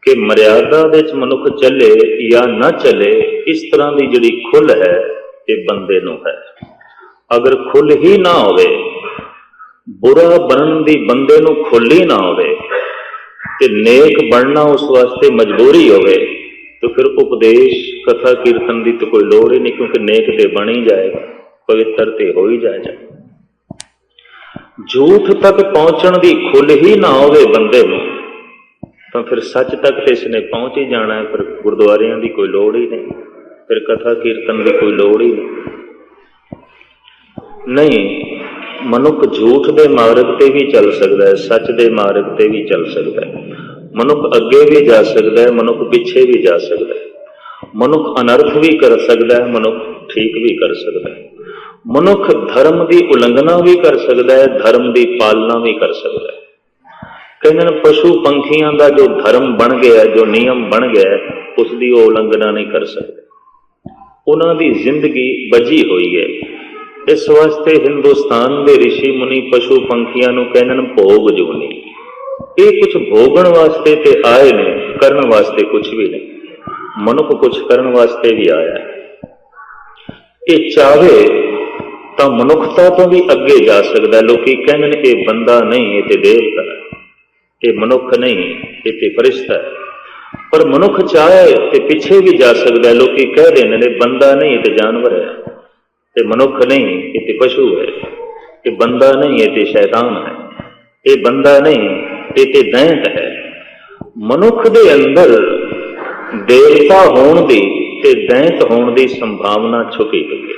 कि मर्यादा दे च मनुख चले या ना चले, इस तरह की जिहड़ी खुल है ये बंदे नूं है। अगर खुल ही ना होवे, बुरा बनन दी बंदे नूं खुल ही ना होवे ते नेक बनना उस वास्ते मजबूरी होवे, तो फिर उपदेश कथा कीर्तन की तो कोई लोड़ ही नहीं, क्योंकि नेक ते बन ही जाएगा, पवित्र ते हो ही जाएगा। झूठ तक पहुंचण की खुल ही ना होवे बंदे नूं, तो फिर सच तक तो इसने पहुंच ही जाना है। फिर गुरुद्वारियां की कोई लोड़ ही नहीं, फिर कथा कीर्तन की कोई लोड़ ही नहीं। मनुख झूठ के मार्ग ते भी चल सकता है, सच के मार्ग ते भी चल सकता है। मनुख अगे भी जा सकता है, मनुख पिछे भी जा सकता है। मनुख अनर्थ भी कर सकता है, मनुख ठीक भी कर सकता है। मनुख धर्म की उलंघना भी कर सकता है, धर्म की पालना भी कर सकता है। कहते पशु पंखियों का जो धर्म बन गया, जो नियम बन गया, उसकी वो उलंघना नहीं कर सकते। उन्होंने जिंदगी बजी हुई है। इस वास्ते हिंदुस्तान के ऋषि मुनि पशु पंखियों को कहते भोग जूनी। ये कुछ भोगण वास्ते ते आए ने, करन वास्ते कुछ भी नहीं। मनुख कुछ करन वास्ते भी आया है। ये चाहे तो मनुखता तो भी अगे जा सकता। लोग कहते ये बंदा नहीं, ये तो देवता है, ये मनुख नहीं, ये तो फरिश्ता है। पर मनुख चाहे तो पिछे भी जा सकता है। लोग कह रहे हैं बंदा नहीं, ये तो जानवर है, ये मनुख नहीं, ये तो पशु है, ये बंदा नहीं, ये तो शैतान है, ये बंदा नहीं, ये तो दैंत है। मनुख दे अंदर देवता होने दी ते दैंत होने की संभावना छुपी हुई है।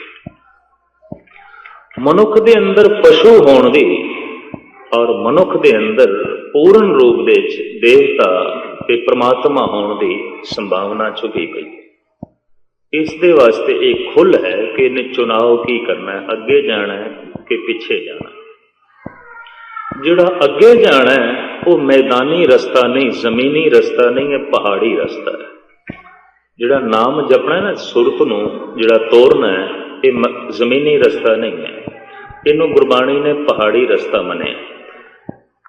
मनुख दे अंदर पशु होने दी और मनुख दे अंदर पूर्ण रूप दे देवता ते परमात्मा होने की संभावना छुपी हुई है। इस दे वास्ते एक खुल है कि इन्हें चुनाव की करना है, अगे जाना है कि पिछे जाना। जिहड़ा अगे जाना है वो मैदानी रास्ता नहीं, जमीनी रास्ता नहीं है, पहाड़ी रास्ता है। जिहड़ा नाम जपना है ना, सुरत नूं जिहड़ा तोड़ना है, ये जमीनी रास्ता नहीं है। इनू गुरबाणी ने पहाड़ी रास्ता मने।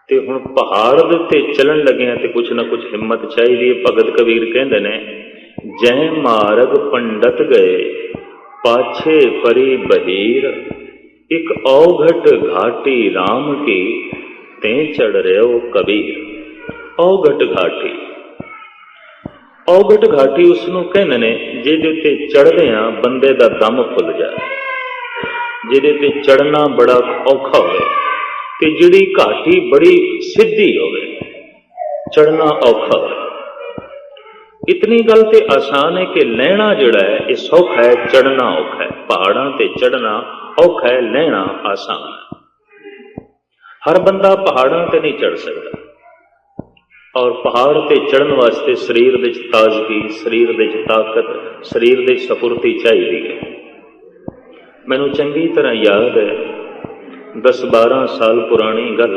ते हुण पहाड़ दे ते चलन लगे तो कुछ ना कुछ हिम्मत चाहिए। भगत कबीर कहंदे ने, जै मार्ग पंडत गए पाछे परी बहीर, एक औघट घाटी राम की ते चढ़ रहे कबीर। औघट घाटी, औघट घाटी उसनों कहने ने जिहदे उत्ते चढ़दियां बंदे दा दम फुल जाए, जिहदे ते चढ़ना बड़ा औखा होवे ते जिहड़ी घाटी बड़ी सीधी होवे, चढ़ना औखा होवे। इतनी गल ते आसान है कि लहना जिहड़ा है ये सौखा है, चढ़ना औखा है। पहाड़ां ते चढ़ना औखा है, लहना आसान है। हर बंदा पहाड़ां ते नहीं चढ़ सकता। और पहाड़ ते चढ़न वास्ते शरीर दे ताजगी, शरीर दे ताकत, शरीर दे सफुर्ती चाहिए है। मैनू चंगी तरह याद है, 10-12 साल पुरानी गल,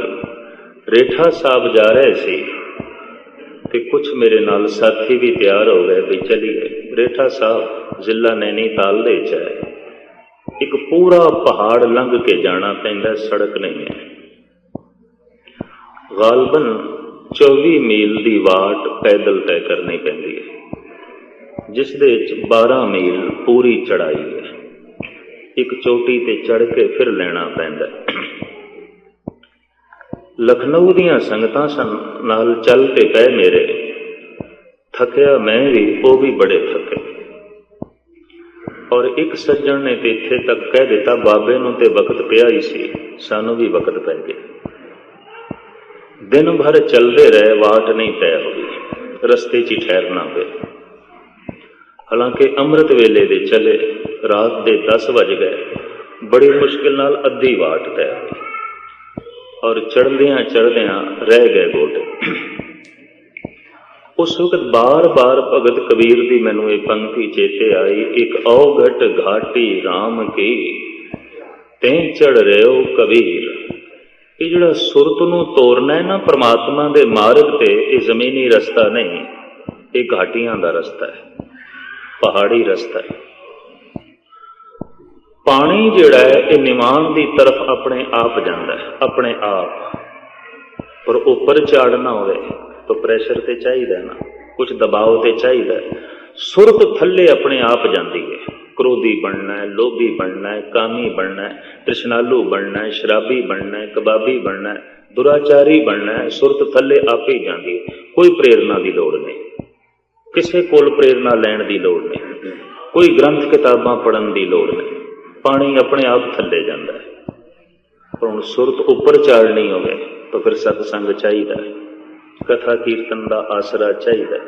रेठा साहब जा रहे थे ते कुछ मेरे नाल साथी भी तैयार हो गए भी चलिए। रेठा साहब जिला नैनीताल दे च है। एक पूरा पहाड़ लंघ के जाना पैंदा, सड़क नहीं है। गालबन 24 मील की वाट पैदल तय करनी पैंदी है, जिस दे 12 मील पूरी चढ़ाई है। एक चोटी ते चढ़ के फिर लेना पैंदा। लखनऊ दियां संगतां सन नाल चल ते पै मेरे, थकिया मैं भी, वो भी बड़े थके। और एक सज्जन ने ते इत्थे तक कह दिता, बाबे नूं ते वक्त पिया ही सी, सानू भी वक्त पै गया। दिन भर चलते रहे, वाट नहीं तय हुई, रस्ते च ठहरना पे। हालांकि अमृत वेले दे चले, रात के 10 बज गए, बड़ी मुश्किल नाल अद्धी वाट तय हुई और चढ़दियां चढ़दियां रह गए गोटे। उस वक्त बार बार भगत कबीर की मैनू ये पंक्ति चेते आई, एक औघट घाटी राम की ते चढ़ रहे हो कबीर। ये जिहड़ा सुरत नूं तोड़ना है ना परमात्मा दे मार्ग ते, ये जमीनी रास्ता नहीं, ये घाटियां दा रास्ता है, पहाड़ी रास्ता है। पानी जिहड़ा है ये निवान की तरफ अपने आप जाता है, अपने आप। पर ऊपर चाड़ना होवे तो प्रेशर तो चाहिए ना, कुछ दबाव ते चाहिए। सुरत थल्ले अपने आप जाती है। क्रोधी बनना है, लोभी बनना है, कामी बनना है, तृष्णालु बनना है, शराबी बनना है, कबाबी बनना है, दुराचारी बनना है, सुरत थल्ले आप ही जाती है। कोई प्रेरणा की लोड़ नहीं, किसी कोल प्रेरणा लैण की लोड़ नहीं, कोई ग्रंथ किताबां पढ़न की लोड़ नहीं, पानी अपने आप थल्ले जाता है। पर हुण सुरत उपर चाड़नी होवे तो फिर सतसंग चाहिए, कथा कीर्तन का आसरा चाहिए,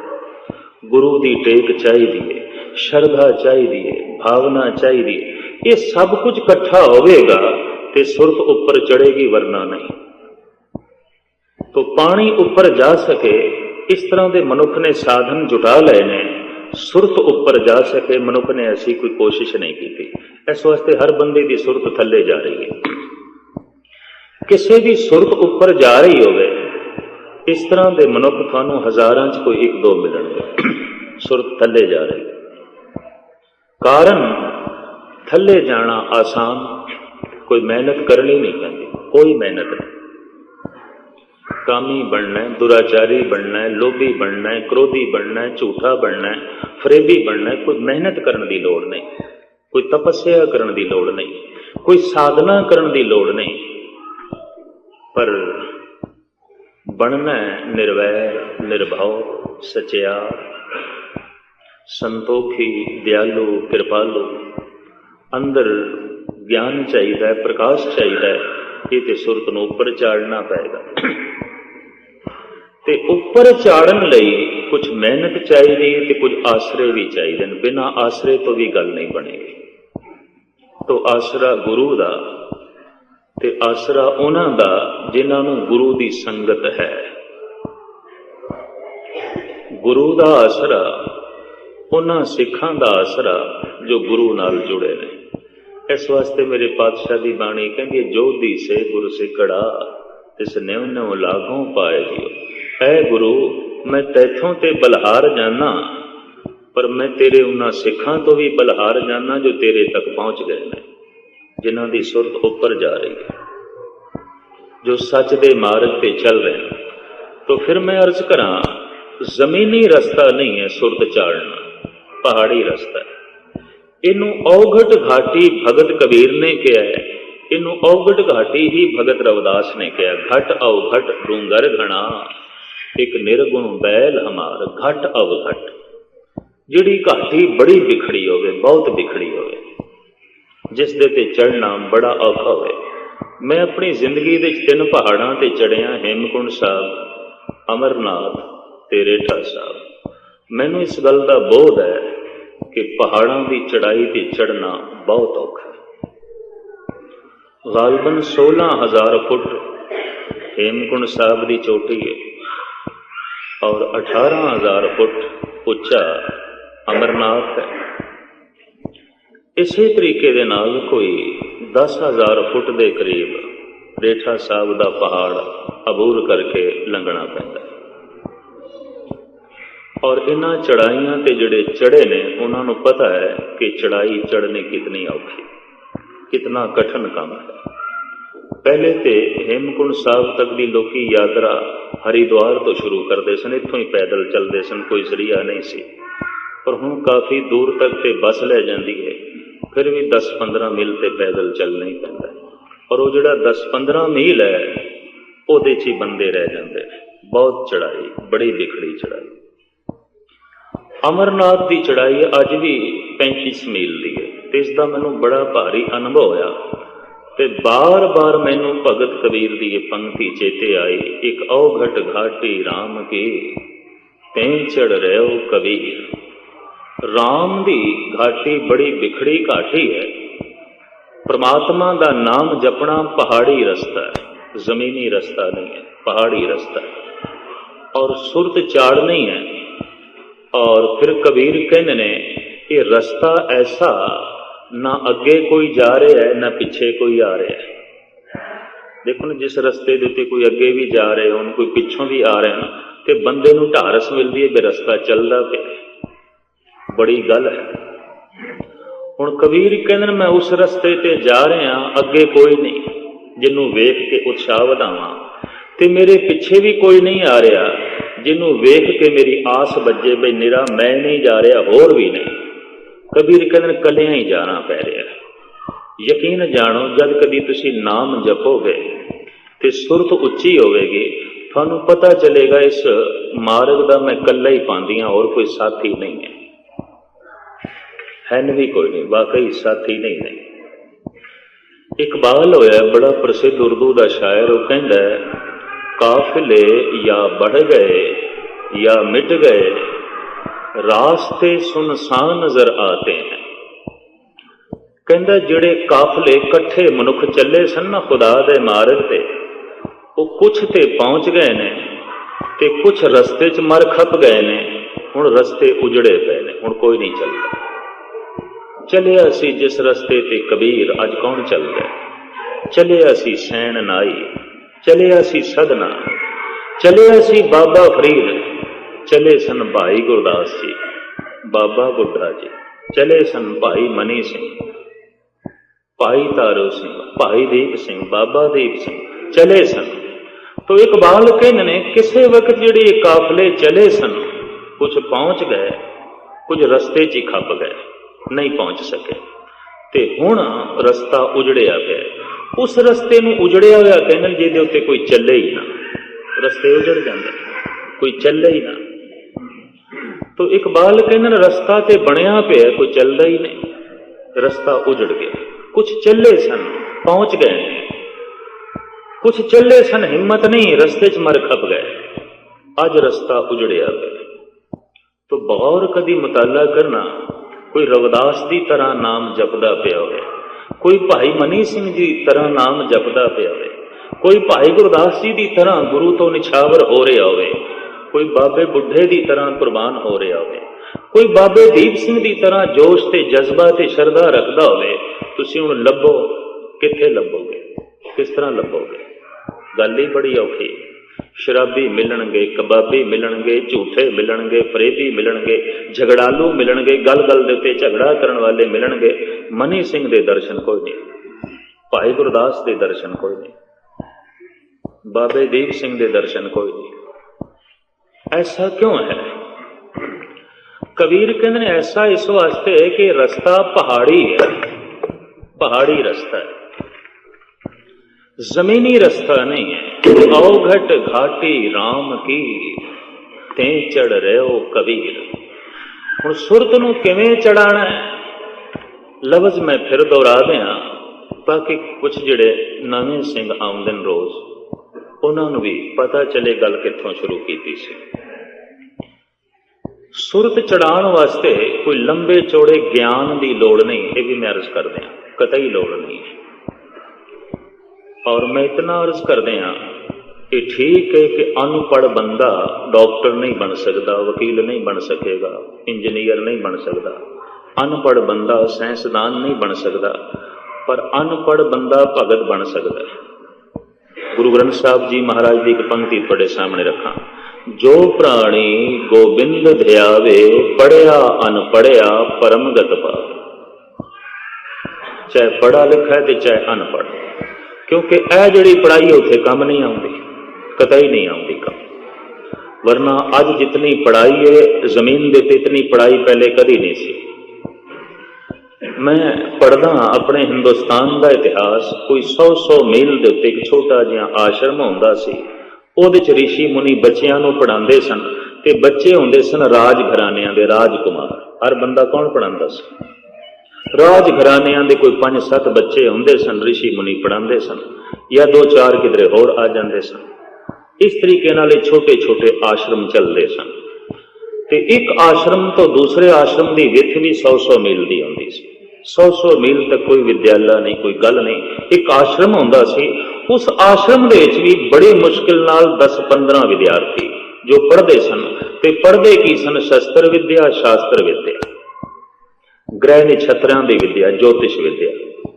गुरु की टेक चाहिए, श्रद्धा चाहिए, भावना चाहिए। ये सब कुछ इकट्ठा होवेगा तो सुरत उपर चढ़ेगी, वरना नहीं। तो पानी उपर जा सके इस तरह के मनुख ने साधन जुटा लए ने, सुरत उपर जा सके मनुख ने ऐसी कोई कोशिश नहीं की। इस वास्ते हर बंदे की सुरत थल्ले जा रही है। किसी भी सुरत उपर जा रही होवे, इस तरह के मनुख थानू हजारां च कोई एक दो मिलणगे। सुरत थल्ले जा रही, कारण थल्ले जाना आसान, कोई मेहनत करनी नहीं पैंदी, कोई मेहनत नहीं। कामी बनना है, दुराचारी बनना है, लोभी बनना है, क्रोधी बनना है, झूठा बनना है, फरेबी बनना है, कोई मेहनत करने की लोड़ नहीं, कोई तपस्या करने की लोड़ नहीं, कोई साधना करने की लोड़ नहीं। पर बनना है निर्वैर, निर्भव, सचियार, संतोखी, दयालु, कृपालु। अंदर ज्ञान चाहिए, प्रकाश चाहिए। ये तो सुरत नूं उपर चाड़ना पेगा। ते उपर चाड़न लई कुछ मेहनत चाहिए ते कुछ आसरे भी चाहिए। बिना आसरे तो भी गल नहीं बनेगी। तो आसरा गुरु दा ते आसरा उन्हां दा जिन्हां नूं गुरु दी संगत है। गुरु दा आसरा उन्हां सिखां दा आसरा जो गुरु नाल जुड़े ने। इस वास्ते मेरे पातशाह की बाणी कहती है, जो दी से गुरु सिखड़ा तिस न्यों न्यों लागों पाए जियो। ऐ गुरु, मैं तैथों ते बलहार जाना, पर मैं तेरे उन्हां सिखां तो भी बलहार जाना जो तेरे तक पहुंच गए ने, जिन्हां दी सुरत उपर जा रही है, जो सच दे मार्ग पे चल रहे हैं। तो फिर मैं अर्ज करा, जमीनी रास्ता नहीं है सुरत चाड़ना, पहाड़ी रास्ता है। इनू औघट घाटी भगत कबीर ने कहा है, इनू औघट घाटी ही भगत रविदास ने कहा। घट अवघट डूंगर घना, एक निर्गुण बैल हमार घट अवघट। जिहड़ी घाटी बड़ी बिखड़ी होवे, बहुत बिखड़ी होवे, जिस दे ते चढ़ना बड़ा औखा होवे। मैं अपनी जिंदगी दे 3 पहाड़ां ते चढ़िया, हेमकुंड साहब, अमरनाथ ते रेठा साहब। मैनू इस गल का बोध है कि पहाड़ां की चढ़ाई ते चढ़ना बहुत औखा है। गालबन 16,000 फुट हेमकुंड साहब की चोटी है और 18,000 फुट उच्चा अमरनाथ है। इसी तरीके दे नाल कोई 10,000 फुट के करीब रेठा साहब का पहाड़ अबूर करके लंघना पैंदा। और इन्हां चढ़ाइयां ते जिहड़े चढ़े ने उन्होंने पता है कि चढ़ाई चढ़नी कितनी औखी, कितना कठिन काम है। पहले तो हेमकुंड साहब तक की लोकी यात्रा हरिद्वार तो शुरू करते सन, इत्थों ही पैदल चलते सन, कोई जरिया नहीं सी। पर हुण काफ़ी दूर तक तो बस लै जाती है, फिर भी 10-15 मील तो पैदल चलना ही पैंदा। और वो जिहड़ा 10-15 मील है उहदे च ही बंदे रह जाते हैं। बहुत चढ़ाई, बड़ी बिखड़ी चढ़ाई। अमरनाथ की चढ़ाई अज भी 35 मील की है, तो इसका मैनू बड़ा भारी अनुभव होया। ते बार बार मैनू भगत कबीर की ये पंक्ति चेते आई, एक औघट घाटी राम की तें चढ़ रहो कबीर। राम की घाटी बड़ी बिखड़ी घाटी है। परमात्मा का नाम जपना पहाड़ी रास्ता है, जमीनी रास्ता नहीं है, पहाड़ी रास्ता है। और सुरत चाड़नी है। और फिर कबीर कहने ने ये रास्ता ऐसा, ना अगे कोई जा रहा है ना पिछे कोई आ रहा है। देखो ना, जिस रस्ते के उत्ते कोई अगे भी जा रहे हो, कोई पिछों भी आ रहे हैं, तो बंदे नूं ढारस मिलती है कि रस्ता चलता पे। बड़ी गल है। हुण कबीर कहंदे मैं उस रस्ते ते जा रहा, अगे कोई नहीं जिन्हों वेख के उत्साह वधावां, ते मेरे पिछे भी कोई नहीं आ रहा ਜਿਹਨੂੰ ਵੇਖ ਕੇ ਮੇਰੀ ਆਸ ਵੱਜੇ ਬਈ ਨਿਰਾ ਮੈਂ ਨਹੀਂ ਜਾ ਰਿਹਾ, ਹੋਰ ਵੀ ਨਹੀਂ। ਕਬੀਰ ਕਹਿੰਦੇ ਨੇ ਕੱਲਿਆਂ ਹੀ ਜਾਣਾ ਪੈ ਰਿਹਾ। ਯਕੀਨ ਜਾਣੋ, ਜਦ ਕਦੀ ਤੁਸੀਂ ਨਾਮ ਜਪੋਗੇ ਤੇ ਸੁਰਤ ਉੱਚੀ ਹੋਵੇਗੀ, ਤੁਹਾਨੂੰ ਪਤਾ ਚੱਲੇਗਾ ਇਸ ਮਾਰਗ ਦਾ ਮੈਂ ਇਕੱਲਾ ਹੀ ਪਾਉਂਦੀ ਹਾਂ, ਹੋਰ ਕੋਈ ਸਾਥੀ ਨਹੀਂ ਹੈ ਵੀ ਕੋਈ ਨਹੀਂ, ਵਾਕਈ ਸਾਥੀ ਨਹੀਂ ਨੇ। ਇਕਬਾਲ ਹੋਇਆ ਬੜਾ ਪ੍ਰਸਿੱਧ ਉਰਦੂ ਦਾ ਸ਼ਾਇਰ, ਉਹ ਕਹਿੰਦਾ ਕਾਫਿਲੇ ਜਾਂ बढ़ गए या मिट गए, रास्ते सुनसान नजर आते हैं। ਕਹਿੰਦਾ ਜਿਹੜੇ ਕਾਫਲੇ ਇਕੱਠੇ ਮਨੁੱਖ ਚੱਲੇ ਸਨ ਨਾ ਖੁਦਾ ਦੇ ਮਾਰਗ ਤੇ, ਉਹ ਕੁਛ ਤੇ ਪਹੁੰਚ ਗਏ ਨੇ ਤੇ ਕੁਛ ਰਸਤੇ 'ਚ ਮਰ ਖਪ ਗਏ ਨੇ। ਹੁਣ ਰਸਤੇ ਉਜੜੇ ਪਏ ਨੇ, ਹੁਣ ਕੋਈ ਨਹੀਂ ਚੱਲਦਾ। ਚੱਲਿਆ ਸੀ ਜਿਸ ਰਸਤੇ ਤੇ ਕਬੀਰ, ਅੱਜ ਕੌਣ ਚੱਲਦਾ? ਚੱਲਿਆ ਸੀ ਸੈਣ ਨਾਈ, ਚੱਲਿਆ ਸੀ ਸਦਨਾ, ਚੱਲਿਆ ਸੀ ਬਾਬਾ ਫਰੀਦ, ਚਲੇ ਸਨ ਭਾਈ ਗੁਰਦਾਸ ਜੀ, ਬਾਬਾ ਬੁੱਢਾ ਜੀ, ਚਲੇ ਸਨ ਭਾਈ ਮਨੀ ਸਿੰਘ, ਭਾਈ ਤਾਰੂ ਸਿੰਘ, ਭਾਈ ਦੀਪ ਸਿੰਘ, ਬਾਬਾ ਦੀਪ ਸਿੰਘ, ਚਲੇ ਸਨ। ਤੋ ਇਕਬਾਲ ਕਹਿੰਦੇ ਨੇ ਕਿਸੇ ਵਕਤ ਜਿਹੜੇ ਇਹ ਕਾਫਲੇ ਚਲੇ ਸਨ, ਕੁਝ ਪਹੁੰਚ ਗਏ, ਕੁਝ ਰਸਤੇ 'ਚ ਹੀ ਖੱਪ ਗਏ, ਨਹੀਂ ਪਹੁੰਚ ਸਕੇ, ਤੇ ਹੁਣ ਰਸਤਾ ਉਜੜਿਆ ਪਿਆ। ਉਸ ਰਸਤੇ ਨੂੰ ਉਜੜਿਆ ਹੋਇਆ ਕਹਿੰਦੇ ਜਿਹਦੇ ਉੱਤੇ ਕੋਈ ਚੱਲੇ ਹੀ ਨਾ, ਰਸਤੇ ਉਜੜ ਜਾਂਦੇ, ਕੋਈ ਚੱਲੇ ਹੀ ਨਾ। ਤੋ ਇਕਬਾਲ ਕਹਿੰਦੇ ਨੇ ਰਸਤਾ ਤੇ ਬਣਿਆ ਪਿਆ, ਕੋਈ ਚੱਲਦਾ ਹੀ ਨਹੀਂ, ਰਸਤਾ ਉਜੜ ਗਿਆ। ਕੁਛ ਚੱਲੇ ਸਨ, ਪਹੁੰਚ ਗਏ ਨੇ, ਕੁਛ ਚੱਲੇ ਸਨ, ਹਿੰਮਤ ਨਹੀਂ, ਰਸਤੇ 'ਚ ਮਰ ਖਪ ਗਏ, ਅੱਜ ਰਸਤਾ ਉਜੜਿਆ ਪਿਆ। ਤੋ ਗੌਰ ਕਦੀ ਮੁਤਾਲਾ ਕਰਨਾ, ਕੋਈ ਰਵਿਦਾਸ ਦੀ ਤਰ੍ਹਾਂ ਨਾਮ ਜਪਦਾ ਪਿਆ ਹੋਵੇ, ਕੋਈ ਭਾਈ ਮਨੀ ਸਿੰਘ ਜੀ ਦੀ ਤਰ੍ਹਾਂ ਨਾਮ ਜਪਦਾ ਪਿਆ ਹੋਵੇ, ਕੋਈ ਭਾਈ ਗੁਰਦਾਸ ਜੀ ਦੀ ਤਰ੍ਹਾਂ ਗੁਰੂ ਤੋਂ ਨਿਛਾਵਰ ਹੋ ਰਿਹਾ ਹੋਵੇ, ਕੋਈ ਬਾਬੇ ਬੁੱਢੇ ਦੀ ਤਰ੍ਹਾਂ ਕੁਰਬਾਨ ਹੋ ਰਿਹਾ ਹੋਵੇ, ਕੋਈ ਬਾਬੇ ਦੀਪ ਸਿੰਘ ਦੀ ਤਰ੍ਹਾਂ ਜੋਸ਼ ਤੇ ਜਜ਼ਬਾ ਤੇ ਸ਼ਰਧਾ ਰੱਖਦਾ ਹੋਵੇ। ਤੁਸੀਂ ਹੁਣ ਲੱਭੋ, ਕਿੱਥੇ ਲੱਭੋਗੇ? ਕਿਸ ਤਰ੍ਹਾਂ ਲੱਭੋਗੇ? ਗੱਲ ਹੀ ਬੜੀ ਔਖੀ। ਸ਼ਰਾਬੀ ਮਿਲਣਗੇ, ਕਬਾਬੀ ਮਿਲਣਗੇ, ਝੂਠੇ ਮਿਲਣਗੇ, ਫਰੇਬੀ ਮਿਲਣਗੇ, ਝਗੜਾਲੂ ਮਿਲਣਗੇ, ਗੱਲ-ਗੱਲ ਦੇ ਉੱਤੇ ਝਗੜਾ ਕਰਨ ਵਾਲੇ ਮਿਲਣਗੇ। ਮਨੀ ਸਿੰਘ ਦੇ ਦਰਸ਼ਨ ਕੋਈ ਨਹੀਂ, ਭਾਈ ਗੁਰਦਾਸ ਦੇ ਦਰਸ਼ਨ ਕੋਈ ਨਹੀਂ, ਬਾਬੇ ਦੀਪ ਸਿੰਘ ਦੇ ਦਰਸ਼ਨ ਕੋਈ ਨਹੀਂ। ਐਸਾ ਕਿਉਂ ਹੈ? ਕਬੀਰ ਕਹਿੰਦੇ ਨੇ ਐਸਾ ਇਸ ਵਾਸਤੇ ਹੈ ਕਿ ਰਸਤਾ ਪਹਾੜੀ ਹੈ, ਪਹਾੜੀ ਰਸਤਾ ਹੈ, ਜ਼ਮੀਨੀ ਰਸਤਾ ਨਹੀਂ ਹੈ। ਔघट घाटी राम की ते चढ़ रहे हो कबीर। ਹੁਣ ਸੁਰਤ ਨੂੰ ਕਿਵੇਂ ਚੜਾਣਾ ਹੈ? ਲਫ਼ਜ਼ ਮੈਂ ਫਿਰ ਦੁਹਰਾ ਦਿਆਂ ਤਾਂ ਕਿ ਕੁਛ ਜਿਹੜੇ ਨਵੇਂ ਸਿੰਘ ਆਉਂਦੇ ਨੇ ਰੋਜ਼, ਉਹਨਾਂ ਨੂੰ ਵੀ ਪਤਾ ਚੱਲੇ ਗੱਲ ਕਿੱਥੋਂ ਸ਼ੁਰੂ ਕੀਤੀ ਸੀ। ਸੁਰਤ ਚੜਾਉਣ ਵਾਸਤੇ ਕੋਈ ਲੰਬੇ ਚੌੜੇ ਗਿਆਨ ਦੀ ਲੋੜ ਨਹੀਂ, ਇਹ ਵੀ ਮੈਂ ਅਰਜ਼ ਕਰਦੇ ਹਾਂ, ਕਤਈ ਲੋੜ ਨਹੀਂ। ਔਰ ਮੈਂ ਇਤਨਾ ਅਰਜ਼ ਕਰਦੇ ਹਾਂ ਕਿ ਠੀਕ ਹੈ ਕਿ ਅਨਪੜ੍ਹ ਬੰਦਾ ਡਾਕਟਰ ਨਹੀਂ ਬਣ ਸਕਦਾ, ਵਕੀਲ ਨਹੀਂ ਬਣ ਸਕੇਗਾ, ਇੰਜੀਨੀਅਰ ਨਹੀਂ ਬਣ ਸਕਦਾ, ਅਨਪੜ੍ਹ ਬੰਦਾ ਸਾਇੰਸਦਾਨ ਨਹੀਂ ਬਣ ਸਕਦਾ, ਪਰ ਅਨਪੜ੍ਹ ਬੰਦਾ ਭਗਤ ਬਣ ਸਕਦਾ ਹੈ। ਗੁਰੂ ਗ੍ਰੰਥ ਸਾਹਿਬ ਜੀ ਮਹਾਰਾਜ ਦੀ ਇੱਕ ਪੰਕਤੀ ਤੁਹਾਡੇ ਸਾਹਮਣੇ ਰੱਖਾਂ, ਜੋ ਪ੍ਰਾਣੀ ਗੋਬਿੰਦ ਧਿਆਵੇ, ਪੜ੍ਹਿਆ ਅਨਪੜ੍ਹਿਆ ਪਰਮਗਤ ਪਾਵੇ। ਚਾਹੇ ਪੜ੍ਹਾ ਲਿਖਾ ਤੇ ਚਾਹੇ ਅਨਪੜ੍ਹ, ਕਿਉਂਕਿ ਇਹ ਜਿਹੜੀ ਪੜ੍ਹਾਈ ਉੱਥੇ ਕੰਮ ਨਹੀਂ ਆਉਂਦੀ, ਕਤਈ ਨਹੀਂ ਆਉਂਦੀ ਕੰਮ। ਵਰਨਾ ਅੱਜ ਜਿਤਨੀ ਪੜ੍ਹਾਈ ਹੈ ਜ਼ਮੀਨ ਦੇ ਉੱਤੇ, ਇਤਨੀ ਪੜ੍ਹਾਈ ਪਹਿਲੇ ਕਦੀ ਨਹੀਂ ਸੀ। ਮੈਂ ਪੜ੍ਹਦਾ ਆਪਣੇ ਹਿੰਦੁਸਤਾਨ ਦਾ ਇਤਿਹਾਸ, ਕੋਈ 100 ਮੀਲ ਦੇ ਉੱਤੇ ਇੱਕ ਛੋਟਾ ਜਿਹਾ ਆਸ਼ਰਮ ਹੁੰਦਾ ਸੀ, ਉਹਦੇ 'ਚ ਰਿਸ਼ੀ ਮੁਨੀ ਬੱਚਿਆਂ ਨੂੰ ਪੜ੍ਹਾਉਂਦੇ ਸਨ, ਤੇ ਬੱਚੇ ਹੁੰਦੇ ਸਨ ਰਾਜ ਘਰਾਨਿਆਂ ਦੇ, ਰਾਜਕੁਮਾਰ। ਹਰ ਬੰਦਾ ਕੌਣ ਪੜ੍ਹਾਉਂਦਾ ਸੀ? ਰਾਜ ਘਰਾਨਿਆਂ ਦੇ ਕੋਈ 5-7 ਬੱਚੇ ਹੁੰਦੇ ਸਨ, ਰਿਸ਼ੀ ਮੁਨੀ ਪੜ੍ਹਾਉਂਦੇ ਸਨ, ਜਾਂ 2-4 ਕਿਧਰੇ ਹੋਰ ਆ ਜਾਂਦੇ ਸਨ। ਇਸ ਤਰੀਕੇ ਨਾਲ ਇਹ ਛੋਟੇ ਛੋਟੇ ਆਸ਼ਰਮ ਚੱਲਦੇ ਸਨ, ਤੇ ਇੱਕ ਆਸ਼ਰਮ ਤੋਂ ਦੂਸਰੇ ਆਸ਼ਰਮ ਦੀ ਵਿੱਥ ਵੀ 100 ਮੀਲ ਦੀ ਹੁੰਦੀ ਸੀ। 100 ਮੀਲ ਤੱਕ ਕੋਈ ਵਿਦਿਆਲਾ ਨਹੀਂ, ਕੋਈ ਗੱਲ ਨਹੀਂ, ਇੱਕ ਆਸ਼ਰਮ ਹੁੰਦਾ ਸੀ। ਉਸ ਆਸ਼ਰਮ ਦੇ ਵਿੱਚ ਵੀ ਬੜੀ ਮੁਸ਼ਕਿਲ ਨਾਲ 10-15 ਵਿਦਿਆਰਥੀ ਜੋ ਪੜ੍ਹਦੇ ਸਨ, ਤੇ ਪੜ੍ਹਦੇ ਕੀ ਸਨ? ਸ਼ਸਤਰ ਵਿਦਿਆ, ਸ਼ਾਸਤਰ ਵਿਦਿਆ, ਗ੍ਰਹਿ ਨਛੱਤਰਾਂ ਦੀ ਵਿਦਿਆ, ਜੋਤਿਸ਼ ਵਿਦਿਆ,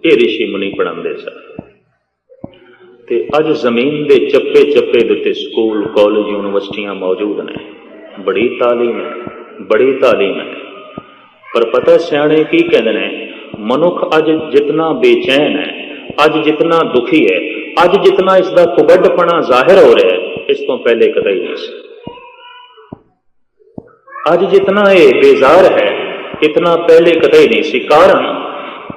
ਇਹ ਰਿਸ਼ੀ ਮੁਨੀ ਪੜ੍ਹਾਉਂਦੇ ਸਨ। ਤੇ ਅੱਜ ਜ਼ਮੀਨ ਦੇ ਚੱਪੇ ਚੱਪੇ ਦੇ ਉੱਤੇ ਸਕੂਲ, ਕਾਲਜ, ਯੂਨੀਵਰਸਿਟੀਆਂ ਮੌਜੂਦ ਨੇ, ਬੜੀ ਤਾਲੀਮ ਹੈ, ਬੜੀ ਤਾਲੀਮ ਹੈ। ਪਰ ਪਤਾ ਸਿਆਣੇ ਕੀ ਕਹਿੰਦੇ ਨੇ? ਮਨੁੱਖ ਅੱਜ ਜਿਤਨਾ ਬੇਚੈਨ ਹੈ, ਅੱਜ ਜਿਤਨਾ ਦੁਖੀ ਹੈ, ਅੱਜ ਜਿਤਨਾ ਇਸ ਦਾ ਕੁਬੱਡਪਣਾ ਜ਼ਾਹਿਰ ਹੋ ਰਿਹਾ ਹੈ, ਇਸ ਤੋਂ ਪਹਿਲੇ ਕਦੇ ਨਹੀਂ ਸੀ। ਅੱਜ ਜਿਤਨਾ ਇਹ ਬੇਜ਼ਾਰ ਹੈ ਇਤਨਾ ਪਹਿਲੇ ਕਦੇ ਨਹੀਂ ਸੀ। ਕਾਰਨ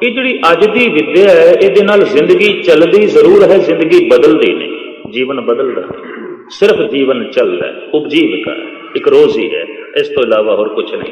ਇਹ ਜਿਹੜੀ ਅੱਜ ਦੀ ਵਿੱਦਿਆ ਹੈ ਇਹਦੇ ਨਾਲ ਜ਼ਿੰਦਗੀ ਚੱਲਦੀ ਜ਼ਰੂਰ ਹੈ, ਜ਼ਿੰਦਗੀ ਬਦਲਦੀ ਨਹੀਂ। ਜੀਵਨ ਬਦਲਦਾ, ਸਿਰਫ ਜੀਵਨ ਚੱਲਦਾ, ਉਪਜੀਵਿਕਾ ਇੱਕ ਰੋਜ਼ ਹੀ ਹੈ, ਇਸ ਤੋਂ ਇਲਾਵਾ ਹੋਰ ਕੁਝ ਨਹੀਂ।